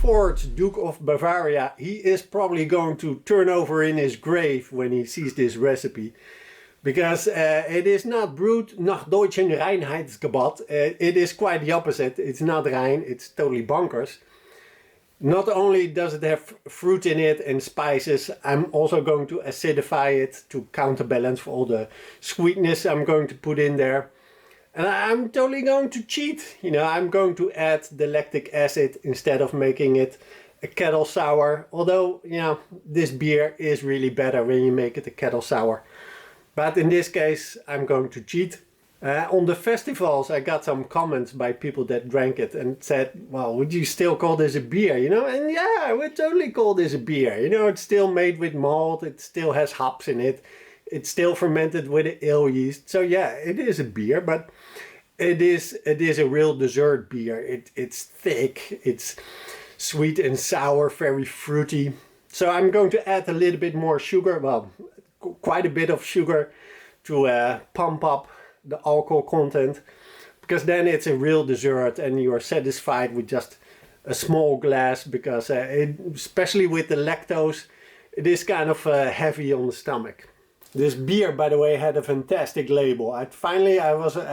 4th Duke of Bavaria, he is probably going to turn over in his grave when he sees this recipe. Because it is not brewed nach deutschen Reinheitsgebot. It is quite the opposite. It's not Rhine, it's totally bonkers. Not only does it have fruit in it and spices, I'm also going to acidify it to counterbalance for all the sweetness I'm going to put in there. And I'm totally going to cheat. You know, I'm going to add the lactic acid instead of making it a kettle sour. Although, you know, this beer is really better when you make it a kettle sour. But in this case, I'm going to cheat. On the festivals, I got some comments by people that drank it and said, well, would you still call this a beer, you know? And yeah, I would totally call this a beer. You know, it's still made with malt, it still has hops in it. It's still fermented with an ale yeast. So yeah, it is a beer, but it is a real dessert beer. It's thick, it's sweet and sour, very fruity. So I'm going to add a little bit more sugar, well, quite a bit of sugar to pump up the alcohol content, because then it's a real dessert and you're satisfied with just a small glass, because especially with the lactose, it is kind of heavy on the stomach. This beer, by the way, had a fantastic label. I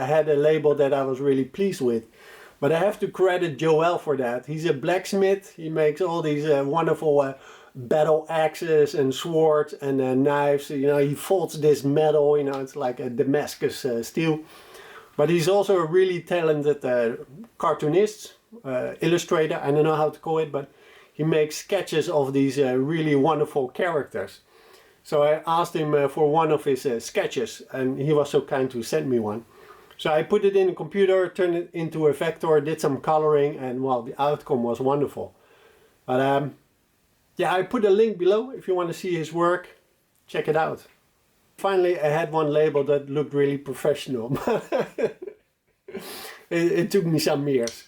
had a label that I was really pleased with. But I have to credit Joel for that. He's a blacksmith. He makes all these wonderful battle axes and swords and knives. You know, he folds this metal, you know, it's like a Damascus steel. But he's also a really talented cartoonist, illustrator, I don't know how to call it, but he makes sketches of these really wonderful characters. So I asked him for one of his sketches, and he was so kind to send me one. So I put it in the computer, turned it into a vector, did some coloring, and well, the outcome was wonderful. But yeah, I put a link below if you want to see his work. Check it out. Finally, I had one label that looked really professional. It took me some years.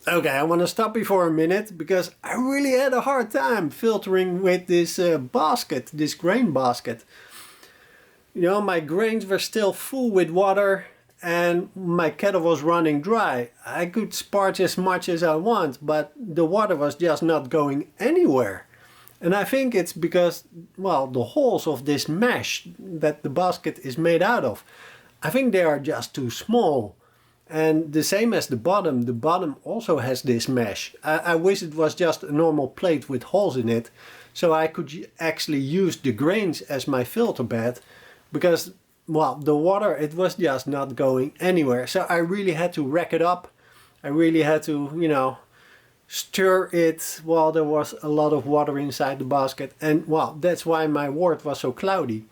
Okay, I want to stop you for a minute because I really had a hard time filtering with this basket, this grain basket. You know, my grains were still full with water and my kettle was running dry. I could sparge as much as I want, but the water was just not going anywhere. And I think it's because, well, the holes of this mesh that the basket is made out of, I think they are just too small. And the same as the bottom also has this mesh. I wish it was just a normal plate with holes in it, so I could actually use the grains as my filter bed, because, well, the water, it was just not going anywhere. So I really had to rack it up. I really had to, you know, stir it while there was a lot of water inside the basket. And, well, that's why my wort was so cloudy.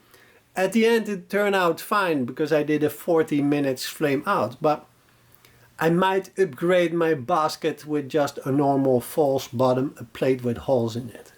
At the end it turned out fine because I did a 40 minutes flame out, but I might upgrade my basket with just a normal false bottom, a plate with holes in it.